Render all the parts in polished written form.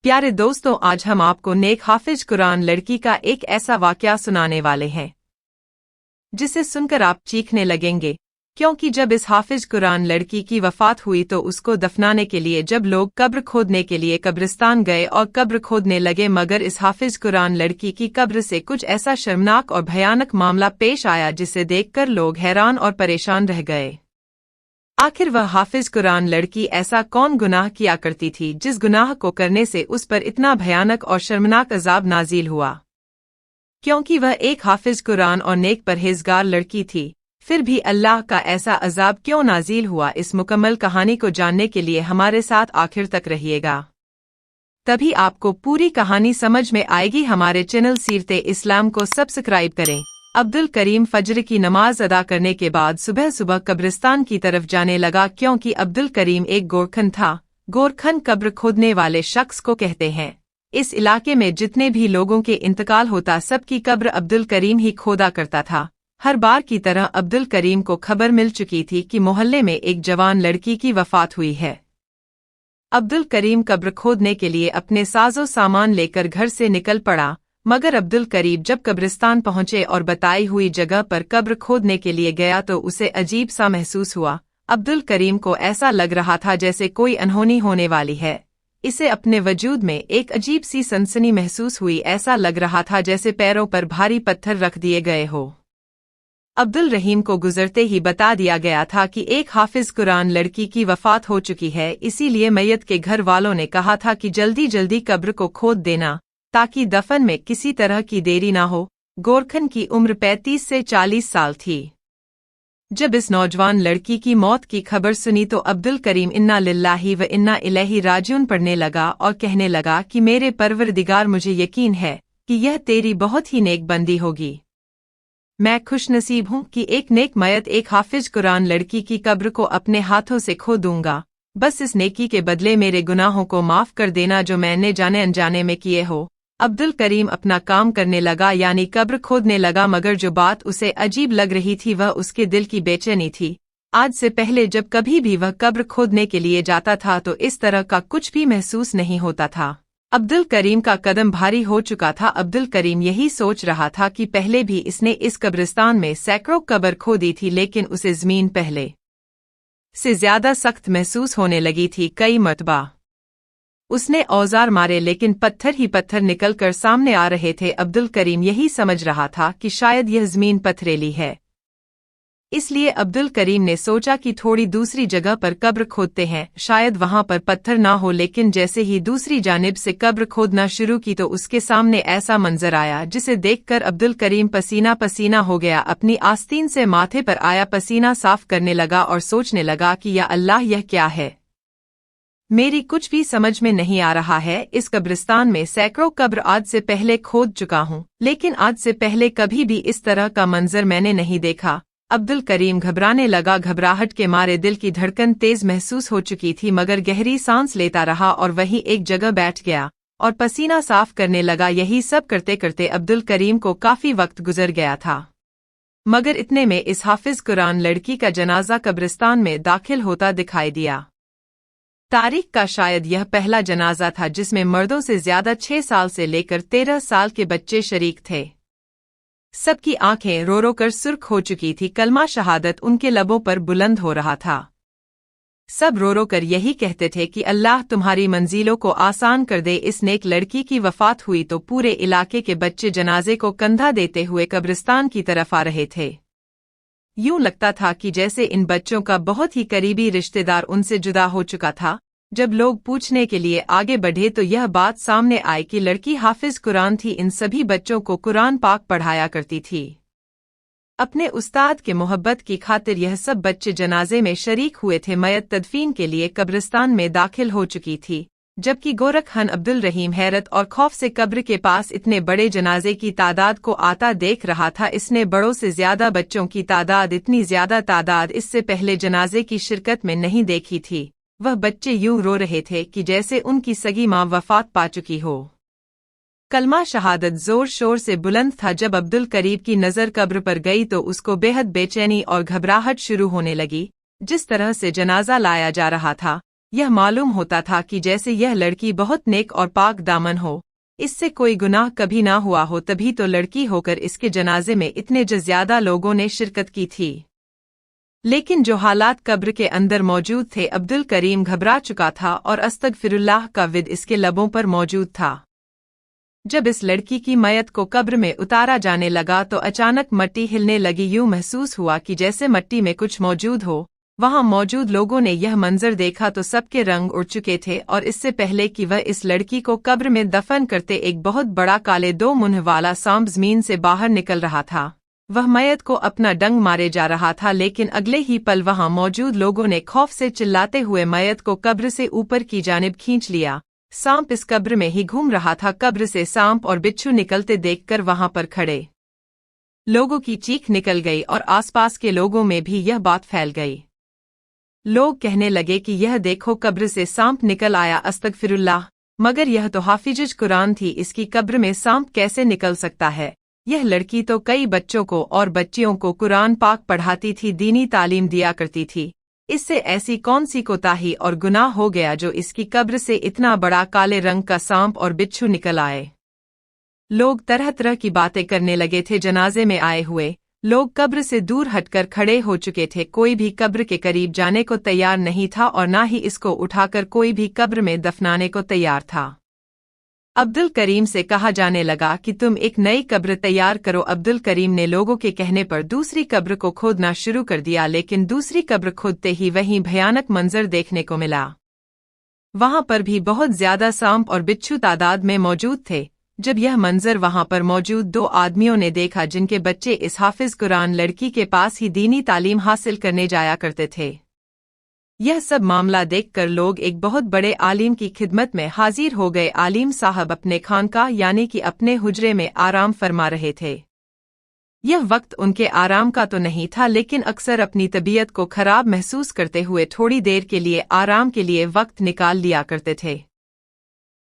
प्यारे दोस्तों, आज हम आपको नेक हाफिज कुरान लड़की का एक ऐसा वाकया सुनाने वाले हैं जिसे सुनकर आप चीखने लगेंगे, क्योंकि जब इस हाफिज कुरान लड़की की वफात हुई तो उसको दफनाने के लिए जब लोग कब्र खोदने के लिए कब्रिस्तान गए और कब्र खोदने लगे, मगर इस हाफिज कुरान लड़की की कब्र से कुछ ऐसा शर्मनाक और भयानक मामला पेश आया जिसे देखकर लोग हैरान और परेशान रह गए। आखिर वह हाफिज कुरान लड़की ऐसा कौन गुनाह किया करती थी जिस गुनाह को करने से उस पर इतना भयानक और शर्मनाक अजाब नाजिल हुआ? क्योंकि वह एक हाफिज कुरान और नेक परहेजगार लड़की थी, फिर भी अल्लाह का ऐसा अजाब क्यों नाजिल हुआ? इस मुकम्मल कहानी को जानने के लिए हमारे साथ आखिर तक रहिएगा, तभी आपको पूरी कहानी समझ में आएगी। हमारे चैनल सीरते इस्लाम को सब्सक्राइब करें। अब्दुल करीम फजर की नमाज अदा करने के बाद सुबह सुबह कब्रिस्तान की तरफ जाने लगा, क्योंकि अब्दुल करीम एक गोरखन था। गोरखन कब्र खोदने वाले शख्स को कहते हैं। इस इलाके में जितने भी लोगों के इंतकाल होता सबकी कब्र अब्दुल करीम ही खोदा करता था। हर बार की तरह अब्दुल करीम को खबर मिल चुकी थी कि मोहल्ले में एक जवान लड़की की वफात हुई है। अब्दुल करीम कब्र खोदने के लिए अपने साजो सामान लेकर घर से निकल पड़ा, मगर अब्दुल करीम जब कब्रिस्तान पहुंचे और बताई हुई जगह पर कब्र खोदने के लिए गया तो उसे अजीब सा महसूस हुआ। अब्दुल करीम को ऐसा लग रहा था जैसे कोई अनहोनी होने वाली है। इसे अपने वजूद में एक अजीब सी सनसनी महसूस हुई। ऐसा लग रहा था जैसे पैरों पर भारी पत्थर रख दिए गए हो। अब्दुल रहीम को गुजरते ही बता दिया गया था कि एक हाफिज कुरान लड़की की वफात हो चुकी है, इसीलिए मैयत के घर वालों ने कहा था कि जल्दी जल्दी कब्र को खोद देना ताकि दफन में किसी तरह की देरी ना हो। गोरखन की उम्र 35 से 40 साल थी। जब इस नौजवान लड़की की मौत की खबर सुनी तो अब्दुल करीम इन्ना लिल्लाही व इन्ना इलैहि राजिऊन पढ़ने लगा और कहने लगा कि मेरे परवरदिगार, मुझे यकीन है कि यह तेरी बहुत ही नेक बंदी होगी। मैं खुशनसीब हूँ कि एक नेक मयत एक हाफिज कुरान लड़की की कब्र को अपने हाथों से खोदूंगा। बस इस नेकी के बदले मेरे गुनाहों को माफ कर देना जो मैंने जाने अनजाने में किए हो। अब्दुल करीम अपना काम करने लगा, यानी कब्र खोदने लगा, मगर जो बात उसे अजीब लग रही थी वह उसके दिल की बेचैनी थी। आज से पहले जब कभी भी वह कब्र खोदने के लिए जाता था तो इस तरह का कुछ भी महसूस नहीं होता था। अब्दुल करीम का कदम भारी हो चुका था। अब्दुल करीम यही सोच रहा था कि पहले भी इसने इस कब्रिस्तान में सैकड़ों कब्र खोदी थी, लेकिन उसे जमीन पहले से ज्यादा सख्त महसूस होने लगी थी। कई मरतबा उसने औजार मारे, लेकिन पत्थर ही पत्थर निकलकर सामने आ रहे थे। अब्दुल करीम यही समझ रहा था कि शायद यह जमीन पथरीली है, इसलिए अब्दुल करीम ने सोचा कि थोड़ी दूसरी जगह पर कब्र खोदते हैं, शायद वहां पर पत्थर ना हो। लेकिन जैसे ही दूसरी जानिब से कब्र खोदना शुरू की तो उसके सामने ऐसा मंजर आया जिसे देखकर अब्दुल करीम पसीना पसीना हो गया। अपनी आस्तीन से माथे पर आया पसीना साफ करने लगा और सोचने लगा कि या अल्लाह, यह क्या है? मेरी कुछ भी समझ में नहीं आ रहा है। इस कब्रिस्तान में सैकड़ों कब्र आज से पहले खोद चुका हूँ, लेकिन आज से पहले कभी भी इस तरह का मंजर मैंने नहीं देखा। अब्दुल करीम घबराने लगा। घबराहट के मारे दिल की धड़कन तेज महसूस हो चुकी थी, मगर गहरी सांस लेता रहा और वहीं एक जगह बैठ गया और पसीना साफ करने लगा। यही सब करते करते अब्दुल करीम को काफी वक्त गुजर गया था, मगर इतने में इस हाफिज कुरान लड़की का जनाजा कब्रिस्तान में दाखिल होता दिखाई दिया। तारीख का शायद यह पहला जनाजा था जिसमें मर्दों से ज्यादा 6 साल से लेकर 13 साल के बच्चे शरीक थे। सबकी आंखें रो रो कर सुर्ख हो चुकी थी। कलमा शहादत उनके लबों पर बुलंद हो रहा था। सब रो रो कर यही कहते थे कि अल्लाह तुम्हारी मंजिलों को आसान कर दे। इस नेक लड़की की वफात हुई तो पूरे इलाके के बच्चे जनाजे को कंधा देते हुए कब्रिस्तान की तरफ आ रहे थे। यूं लगता था कि जैसे इन बच्चों का बहुत ही करीबी रिश्तेदार उनसे जुदा हो चुका था। जब लोग पूछने के लिए आगे बढ़े तो यह बात सामने आई कि लड़की हाफिज कुरान थी। इन सभी बच्चों को कुरान पाक पढ़ाया करती थी। अपने उस्ताद के मोहब्बत की खातिर यह सब बच्चे जनाजे में शरीक हुए थे। मयत तदफीन के लिए कब्रिस्तान में दाखिल हो चुकी थी, जबकि गोरखन अब्दुल रहीम हैरत और खौफ से कब्र के पास इतने बड़े जनाजे की तादाद को आता देख रहा था। इसने बड़ों से ज्यादा बच्चों की तादाद, इतनी ज्यादा तादाद इससे पहले जनाजे की शिरकत में नहीं देखी थी। वह बच्चे यूं रो रहे थे कि जैसे उनकी सगी माँ वफात पा चुकी हो। कलमा शहादत जोर शोर से बुलंद था। जब अब्दुल करीम की नज़र कब्र पर गई तो उसको बेहद बेचैनी और घबराहट शुरू होने लगी। जिस तरह से जनाजा लाया जा रहा था यह मालूम होता था कि जैसे यह लड़की बहुत नेक और पाक दामन हो, इससे कोई गुनाह कभी ना हुआ हो, तभी तो लड़की होकर इसके जनाजे में इतने ज्यादा लोगों ने शिरकत की थी। लेकिन जो हालात कब्र के अंदर मौजूद थे, अब्दुल करीम घबरा चुका था और अस्तगफिरुल्लाह का विद इसके लबों पर मौजूद था। जब इस लड़की की मयत को कब्र में उतारा जाने लगा तो अचानक मट्टी हिलने लगी। यूं महसूस हुआ कि जैसे मट्टी में कुछ मौजूद हो। वहां मौजूद लोगों ने यह मंजर देखा तो सबके रंग उड़ चुके थे, और इससे पहले कि वह इस लड़की को कब्र में दफन करते, एक बहुत बड़ा काले 2 मुंह वाला सांप जमीन से बाहर निकल रहा था। वह मयत को अपना डंग मारे जा रहा था, लेकिन अगले ही पल वहां मौजूद लोगों ने खौफ से चिल्लाते हुए मयत को कब्र से ऊपर की जानिब खींच लिया। सांप इस कब्र में ही घूम रहा था। कब्र से सांप और बिच्छू निकलते देखकर वहां पर खड़े लोगों की चीख निकल गई और आसपास के लोगों में भी यह बात फैल गई। लोग कहने लगे कि यह देखो, कब्र से सांप निकल आया। अस्तगफिरुल्लाह, मगर यह तो हाफिजुज कुरान थी, इसकी कब्र में सांप कैसे निकल सकता है? यह लड़की तो कई बच्चों को और बच्चियों को कुरान पाक पढ़ाती थी, दीनी तालीम दिया करती थी। इससे ऐसी कौन सी कोताही और गुनाह हो गया जो इसकी कब्र से इतना बड़ा काले रंग का सांप और बिच्छू निकल आए? लोग तरह तरह की बातें करने लगे थे। जनाजे में आए हुए लोग कब्र से दूर हटकर खड़े हो चुके थे। कोई भी कब्र के करीब जाने को तैयार नहीं था और ना ही इसको उठाकर कोई भी कब्र में दफनाने को तैयार था। अब्दुल करीम से कहा जाने लगा कि तुम एक नई कब्र तैयार करो। अब्दुल करीम ने लोगों के कहने पर दूसरी कब्र को खोदना शुरू कर दिया, लेकिन दूसरी कब्र खोदते ही वहीं भयानक मंजर देखने को मिला। वहां पर भी बहुत ज्यादा सांप और बिच्छू तादाद में मौजूद थे। जब यह मंजर वहां पर मौजूद 2 आदमियों ने देखा, जिनके बच्चे इस हाफिज कुरान लड़की के पास ही दीनी तालीम हासिल करने जाया करते थे। यह सब मामला देखकर लोग एक बहुत बड़े आलिम की खिदमत में हाजिर हो गए। आलिम साहब अपने खानका यानी कि अपने हुजरे में आराम फरमा रहे थे। यह वक्त उनके आराम का तो नहीं था, लेकिन अक्सर अपनी तबीयत को खराब महसूस करते हुए थोड़ी देर के लिए आराम के लिए वक्त निकाल लिया करते थे।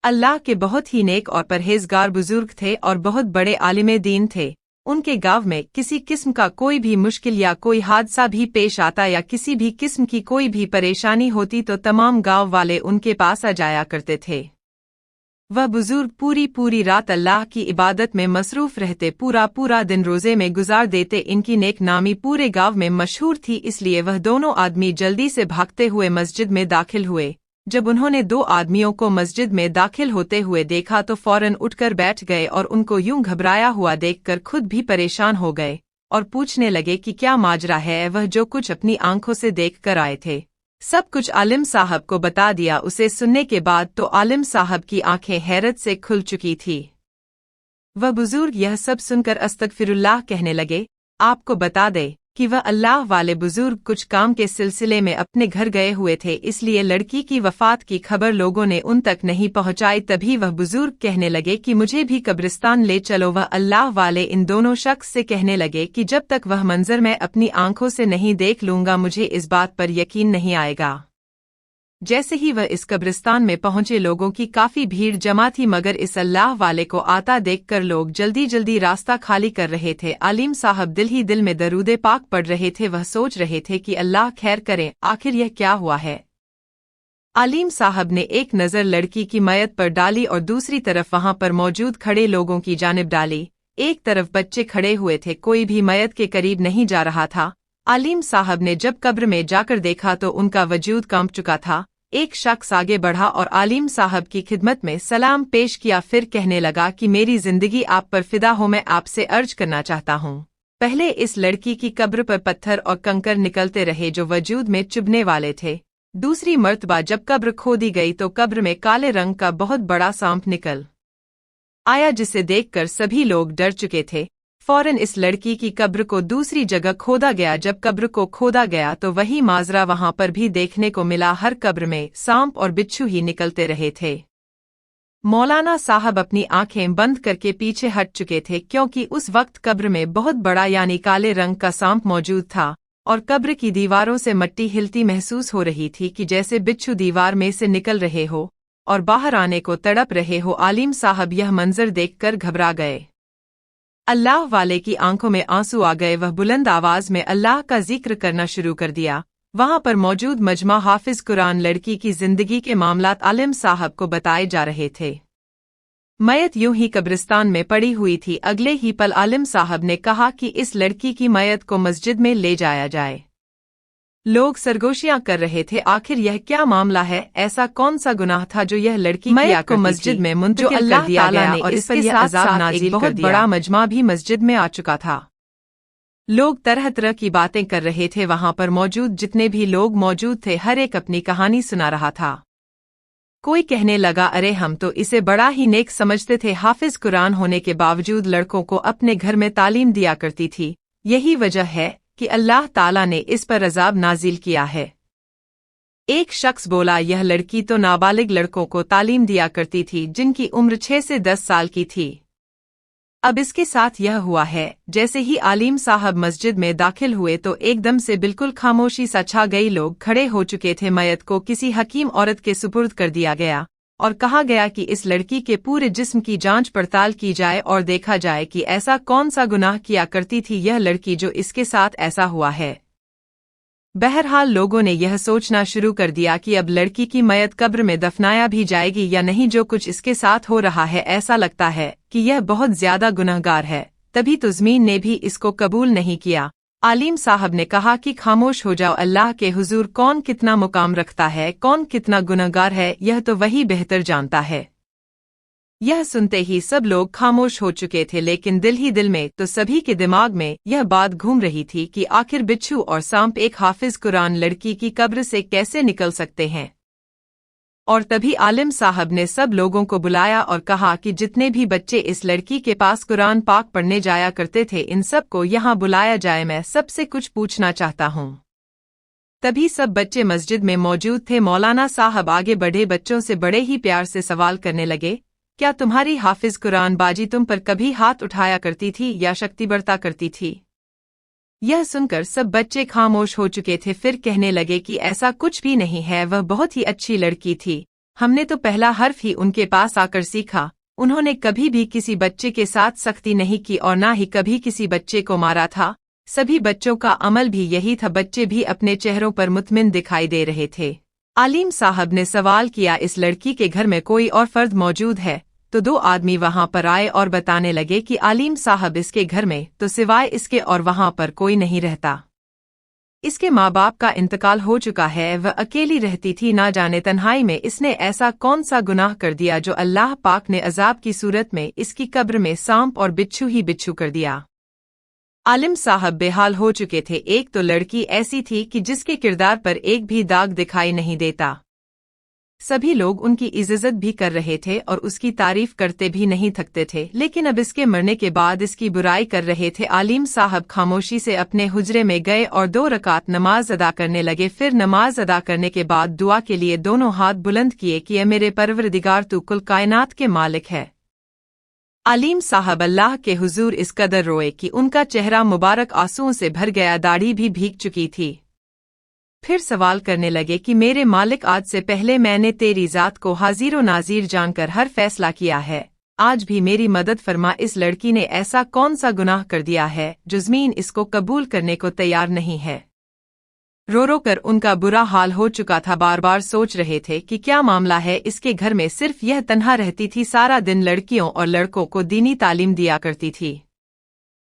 अल्लाह के बहुत ही नेक और परहेजगार बुजुर्ग थे और बहुत बड़े आलिम दीन थे। उनके गांव में किसी किस्म का कोई भी मुश्किल या कोई हादसा भी पेश आता या किसी भी किस्म की कोई भी परेशानी होती तो तमाम गांव वाले उनके पास आ जाया करते थे। वह बुजुर्ग पूरी रात अल्लाह की इबादत में मसरूफ रहते, पूरा दिन रोजे में गुजार देते। इनकी नेक नामी पूरे गांव में मशहूर थी, इसलिए वह दोनों आदमी जल्दी से भागते हुए मस्जिद में दाखिल हुए। जब उन्होंने 2 आदमियों को मस्जिद में दाखिल होते हुए देखा तो फौरन उठकर बैठ गए और उनको यूं घबराया हुआ देखकर खुद भी परेशान हो गए और पूछने लगे कि क्या माजरा है। वह जो कुछ अपनी आंखों से देख कर आए थे सब कुछ आलिम साहब को बता दिया। उसे सुनने के बाद तो आलिम साहब की आंखें हैरत से खुल चुकी थी। वह बुजुर्ग यह सब सुनकर अस्तगफिरुल्लाह कहने लगे। आपको बता दे कि वह अल्लाह वाले बुजुर्ग कुछ काम के सिलसिले में अपने घर गए हुए थे, इसलिए लड़की की वफात की खबर लोगों ने उन तक नहीं पहुंचाई। तभी वह बुजुर्ग कहने लगे कि मुझे भी कब्रिस्तान ले चलो। वह अल्लाह वाले इन दोनों शख्स से कहने लगे कि जब तक वह मंजर मैं अपनी आंखों से नहीं देख लूंगा मुझे इस बात पर यकीन नहीं आएगा। जैसे ही वह इस कब्रिस्तान में पहुंचे लोगों की काफी भीड़ जमा थी, मगर इस अल्लाह वाले को आता देखकर लोग जल्दी रास्ता खाली कर रहे थे। आलिम साहब दिल ही दिल में दरूदे पाक पढ़ रहे थे। वह सोच रहे थे कि अल्लाह खैर करे, आखिर यह क्या हुआ है। आलिम साहब ने एक नज़र लड़की की मयत पर डाली और दूसरी तरफ वहां पर मौजूद खड़े लोगों की जानिब डाली। एक तरफ बच्चे खड़े हुए थे, कोई भी मयत के करीब नहीं जा रहा था। आलिम साहब ने जब कब्र में जाकर देखा तो उनका वजूद कांप चुका था। एक शख्स आगे बढ़ा और आलिम साहब की खिदमत में सलाम पेश किया, फिर कहने लगा कि मेरी जिंदगी आप पर फिदा हो, मैं आपसे अर्ज करना चाहता हूँ। पहले इस लड़की की कब्र पर पत्थर और कंकर निकलते रहे जो वजूद में चुभने वाले थे। दूसरी मर्तबा जब कब्र खोदी गई तो कब्र में काले रंग का बहुत बड़ा सांप निकल आया, जिसे देखकर सभी लोग डर चुके थे। फौरन इस लड़की की कब्र को दूसरी जगह खोदा गया। जब कब्र को खोदा गया तो वही माजरा वहां पर भी देखने को मिला। हर कब्र में सांप और बिच्छू ही निकलते रहे थे। मौलाना साहब अपनी आंखें बंद करके पीछे हट चुके थे, क्योंकि उस वक्त कब्र में बहुत बड़ा यानी काले रंग का सांप मौजूद था और कब्र की दीवारों से मिट्टी हिलती महसूस हो रही थी कि जैसे बिच्छू दीवार में से निकल रहे हो और बाहर आने को तड़प रहे हो। आलिम साहब यह मंजर देखकर घबरा गए। अल्लाह वाले की आंखों में आंसू आ गए। वह बुलंद आवाज में अल्लाह का जिक्र करना शुरू कर दिया। वहां पर मौजूद मजमा हाफिज कुरान लड़की की जिंदगी के मामलात आलिम साहब को बताए जा रहे थे। मयत यूं ही कब्रिस्तान में पड़ी हुई थी। अगले ही पल आलिम साहब ने कहा कि इस लड़की की मयत को मस्जिद में ले जाया जाए। लोग सरगोशियां कर रहे थे, आखिर यह क्या मामला है? ऐसा कौन सा गुनाह था जो यह लड़की मयत को मस्जिद में मुंतकिल कर दिया गया और इसके साथ एक बहुत बड़ा मजमा भी मस्जिद में आ चुका था। लोग तरह तरह की बातें कर रहे थे। वहां पर मौजूद जितने भी लोग मौजूद थे, हर एक अपनी कहानी सुना रहा था। कोई कहने लगा, अरे हम तो इसे बड़ा ही नेक समझते थे, हाफिज कुरान होने के बावजूद लड़कों को अपने घर में तालीम दिया करती थी। यही वजह है कि अल्लाह ताला ने इस पर अजाब नाजिल किया है। एक शख्स बोला, यह लड़की तो नाबालिग लड़कों को तालीम दिया करती थी जिनकी उम्र 6 से 10 साल की थी। अब इसके साथ यह हुआ है। जैसे ही आलिम साहब मस्जिद में दाखिल हुए तो एकदम से बिल्कुल खामोशी सा छा गई। लोग खड़े हो चुके थे। मयत को किसी हकीम औरत के सुपुर्द कर दिया गया और कहा गया कि इस लड़की के पूरे जिस्म की जांच पड़ताल की जाए और देखा जाए कि ऐसा कौन सा गुनाह किया करती थी यह लड़की जो इसके साथ ऐसा हुआ है। बहरहाल लोगों ने यह सोचना शुरू कर दिया कि अब लड़की की मयत कब्र में दफनाया भी जाएगी या नहीं। जो कुछ इसके साथ हो रहा है, ऐसा लगता है कि यह बहुत ज्यादा गुनहगार है। तभी तो ज़मीन ने भी इसको कबूल नहीं किया। आलिम साहब ने कहा कि खामोश हो जाओ, अल्लाह के हुजूर कौन कितना मुकाम रखता है, कौन कितना गुनहगार है, यह तो वही बेहतर जानता है। यह सुनते ही सब लोग खामोश हो चुके थे, लेकिन दिल ही दिल में तो सभी के दिमाग में यह बात घूम रही थी कि आखिर बिच्छू और सांप एक हाफिज कुरान लड़की की कब्र से कैसे निकल सकते हैं। और तभी आलिम साहब ने सब लोगों को बुलाया और कहा कि जितने भी बच्चे इस लड़की के पास कुरान पाक पढ़ने जाया करते थे, इन सब को यहाँ बुलाया जाए, मैं सबसे कुछ पूछना चाहता हूँ। तभी सब बच्चे मस्जिद में मौजूद थे। मौलाना साहब आगे बढ़े, बच्चों से बड़े ही प्यार से सवाल करने लगे, क्या तुम्हारी हाफिज कुरान बाजी तुम पर कभी हाथ उठाया करती थी या शक्ति बरता करती थी? यह सुनकर सब बच्चे खामोश हो चुके थे। फिर कहने लगे कि ऐसा कुछ भी नहीं है, वह बहुत ही अच्छी लड़की थी। हमने तो पहला हर्फ ही उनके पास आकर सीखा। उन्होंने कभी भी किसी बच्चे के साथ सख्ती नहीं की और ना ही कभी किसी बच्चे को मारा था। सभी बच्चों का अमल भी यही था। बच्चे भी अपने चेहरों पर मुतमिन दिखाई दे रहे थे। आलिम साहब ने सवाल किया, इस लड़की के घर में कोई और फर्द मौजूद है? तो 2 आदमी वहां पर आए और बताने लगे कि आलिम साहब इसके घर में तो सिवाय इसके और वहां पर कोई नहीं रहता। इसके माँ बाप का इंतकाल हो चुका है, वह अकेली रहती थी। ना जाने तन्हाई में इसने ऐसा कौन सा गुनाह कर दिया जो अल्लाह पाक ने अजाब की सूरत में इसकी कब्र में सांप और बिच्छू ही बिच्छू कर दिया। आलिम साहब बेहाल हो चुके थे। एक तो लड़की ऐसी थी कि जिसके किरदार पर एक भी दाग दिखाई नहीं देता। सभी लोग उनकी इज्जत भी कर रहे थे और उसकी तारीफ करते भी नहीं थकते थे, लेकिन अब इसके मरने के बाद इसकी बुराई कर रहे थे। आलिम साहब खामोशी से अपने हुजरे में गए और 2 रकात नमाज अदा करने लगे। फिर नमाज अदा करने के बाद दुआ के लिए दोनों हाथ बुलंद किए कि ए मेरे परवरदिगार, तू कुल कायनात के मालिक है। आलिम साहब अल्लाह के हुजूर इस कदर रोए कि उनका चेहरा मुबारक आंसुओं से भर गया, दाढ़ी भी भीग चुकी थी। फिर सवाल करने लगे कि मेरे मालिक, आज से पहले मैंने तेरी ज़ात को हाजिर नाजीर जानकर हर फैसला किया है। आज भी मेरी मदद फरमा। इस लड़की ने ऐसा कौन सा गुनाह कर दिया है जो ज़मीन इसको कबूल करने को तैयार नहीं है। रो रो कर उनका बुरा हाल हो चुका था। बार बार सोच रहे थे कि क्या मामला है। इसके घर में सिर्फ यह तन्हा रहती थी, सारा दिन लड़कियों और लड़कों को दीनी तालीम दिया करती थी।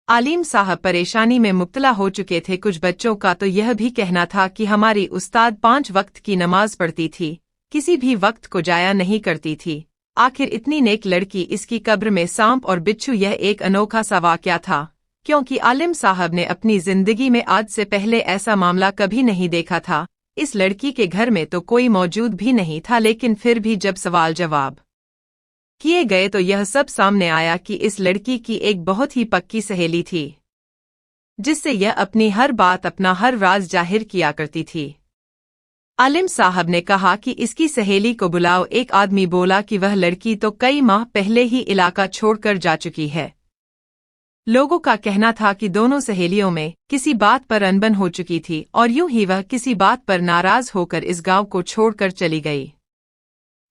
आलिम साहब परेशानी में मुब्तला हो चुके थे। कुछ बच्चों का तो यह भी कहना था कि हमारी उस्ताद 5 वक्त की नमाज पढ़ती थी, किसी भी वक्त को जाया नहीं करती थी। आखिर इतनी नेक लड़की, इसकी कब्र में सांप और बिच्छू, यह एक अनोखा सा वाक़या था, क्योंकि आलिम साहब ने अपनी जिंदगी में आज से पहले ऐसा मामला कभी नहीं देखा था। इस लड़की के घर में तो कोई मौजूद भी नहीं था, लेकिन फिर भी जब सवाल जवाब किए गए तो यह सब सामने आया कि इस लड़की की एक बहुत ही पक्की सहेली थी, जिससे यह अपनी हर बात, अपना हर राज जाहिर किया करती थी। आलिम साहब ने कहा कि इसकी सहेली को बुलाओ। एक आदमी बोला कि वह लड़की तो कई माह पहले ही इलाका छोड़कर जा चुकी है। लोगों का कहना था कि दोनों सहेलियों में किसी बात पर अनबन हो चुकी थी और यूं ही वह किसी बात पर नाराज होकर इस गांव को छोड़कर चली गई।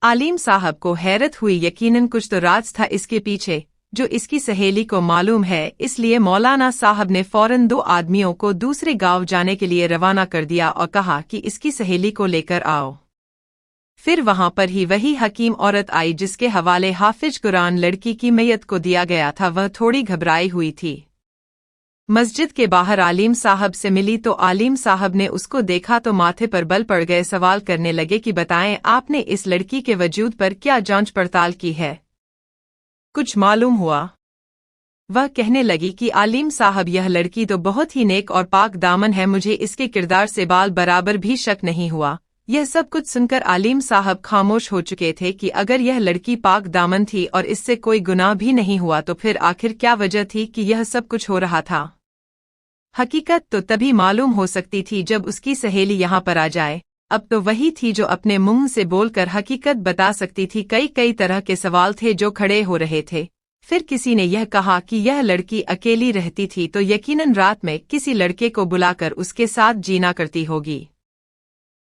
आलिम साहब को हैरत हुई, यकीनन कुछ तो राज था इसके पीछे जो इसकी सहेली को मालूम है, इसलिए मौलाना साहब ने फौरन 2 आदमियों को दूसरे गांव जाने के लिए रवाना कर दिया और कहा कि इसकी सहेली को लेकर आओ। फिर वहां पर ही वही हकीम औरत आई जिसके हवाले हाफिज कुरान लड़की की मैयत को दिया गया था। वह थोड़ी घबराई हुई थी। मस्जिद के बाहर आलिम साहब से मिली तो आलिम साहब ने उसको देखा तो माथे पर बल पड़ गए। सवाल करने लगे कि बताएं, आपने इस लड़की के वजूद पर क्या जांच पड़ताल की है? कुछ मालूम हुआ? वह कहने लगी कि आलिम साहब, यह लड़की तो बहुत ही नेक और पाक दामन है, मुझे इसके किरदार से बाल बराबर भी शक नहीं हुआ। यह सब कुछ सुनकर आलिम साहब खामोश हो चुके थे कि अगर यह लड़की पाक दामन थी और इससे कोई गुनाह भी नहीं हुआ तो फिर आखिर क्या वजह थी कि यह सब कुछ हो रहा था। हकीकत तो तभी मालूम हो सकती थी जब उसकी सहेली यहाँ पर आ जाए। अब तो वही थी जो अपने मुंह से बोलकर हकीकत बता सकती थी। कई तरह के सवाल थे जो खड़े हो रहे थे। फिर किसी ने यह कहा कि यह लड़की अकेली रहती थी तो यकीनन रात में किसी लड़के को बुलाकर उसके साथ जीना करती होगी,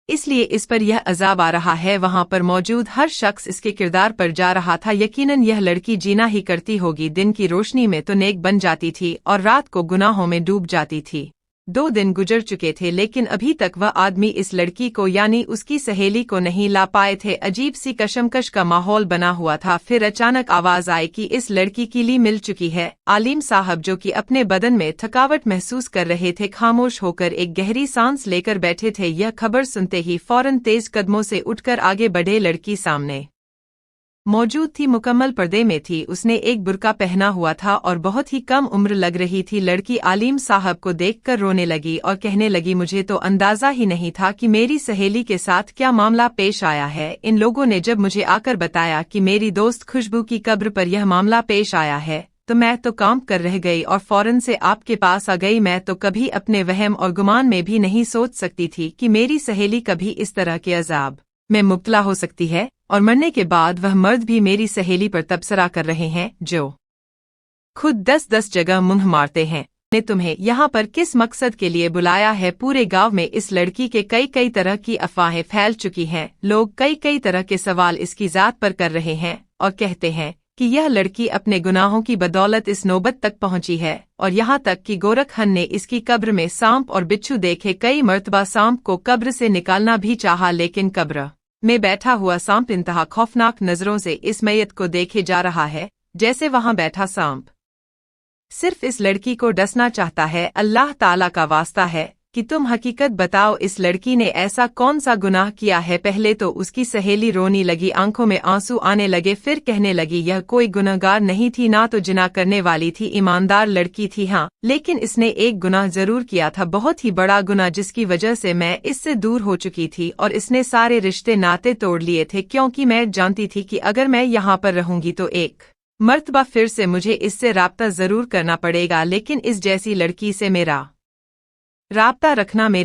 इसलिए इस पर यह अजाब आ रहा है। वहां पर मौजूद हर शख्स इसके किरदार पर जा रहा था। यकीनन यह लड़की जीना ही करती होगी। दिन की रोशनी में तो नेक बन जाती थी और रात को गुनाहों में डूब जाती थी। 2 दिन गुजर चुके थे लेकिन अभी तक वह आदमी इस लड़की को यानी उसकी सहेली को नहीं ला पाए थे। अजीब सी कशमकश का माहौल बना हुआ था। फिर अचानक आवाज आई कि इस लड़की की ली मिल चुकी है। आलिम साहब, जो कि अपने बदन में थकावट महसूस कर रहे थे, खामोश होकर एक गहरी सांस लेकर बैठे थे। यह खबर सुनते ही फौरन तेज कदमों से उठकर आगे बढ़े। लड़की सामने मौजूद थी, मुकम्मल पर्दे में थी। उसने एक बुर्का पहना हुआ था और बहुत ही कम उम्र लग रही थी। लड़की आलिम साहब को देखकर रोने लगी और कहने लगी, मुझे तो अंदाजा ही नहीं था कि मेरी सहेली के साथ क्या मामला पेश आया है। इन लोगों ने जब मुझे आकर बताया कि मेरी दोस्त खुशबू की कब्र पर यह मामला पेश आया है तो मैं तो काम कर रह गई और फौरन से आपके पास आ गई। मैं तो कभी अपने वहम और गुमान में भी नहीं सोच सकती थी कि मेरी सहेली कभी इस तरह के अजाब में मुब्तला हो सकती है और मरने के बाद वह मर्द भी मेरी सहेली पर तबसरा कर रहे हैं जो खुद 10-10 जगह मुंह मारते हैं। ने तुम्हें यहाँ पर किस मकसद के लिए बुलाया है? पूरे गांव में इस लड़की के कई तरह की अफवाहें फैल चुकी हैं। लोग कई तरह के सवाल इसकी जात पर कर रहे हैं और कहते हैं कि यह लड़की अपने गुनाहों की बदौलत इस नौबत तक पहुंची है और यहाँ तक कि गोरखहन ने इसकी कब्र में सांप और बिच्छू देखे। कई मर्तबा सांप को कब्र से निकालना भी चाहा लेकिन कब्र में बैठा हुआ सांप इंतहा खौफनाक नजरों से इस मैयत को देखे जा रहा है जैसे वहां बैठा सांप सिर्फ इस लड़की को डसना चाहता है। अल्लाह ताला का वास्ता है कि तुम हकीकत बताओ, इस लड़की ने ऐसा कौन सा गुनाह किया है? पहले तो उसकी सहेली रोने लगी, आंखों में आंसू आने लगे। फिर कहने लगी, यह कोई गुनहगार नहीं थी, ना तो जिना करने वाली थी, ईमानदार लड़की थी। हाँ, लेकिन इसने एक गुनाह जरूर किया था, बहुत ही बड़ा गुनाह, जिसकी वजह से मैं इससे दूर हो चुकी थी और इसने सारे रिश्ते नाते तोड़ लिए थे, क्योंकि मैं जानती थी कि अगर मैं यहाँ पर रहूंगी तो एक मर्तबा फिर से मुझे इससे राब्ता जरूर करना पड़ेगा। लेकिन इस जैसी लड़की से मेरा राब्ता रखना मेरे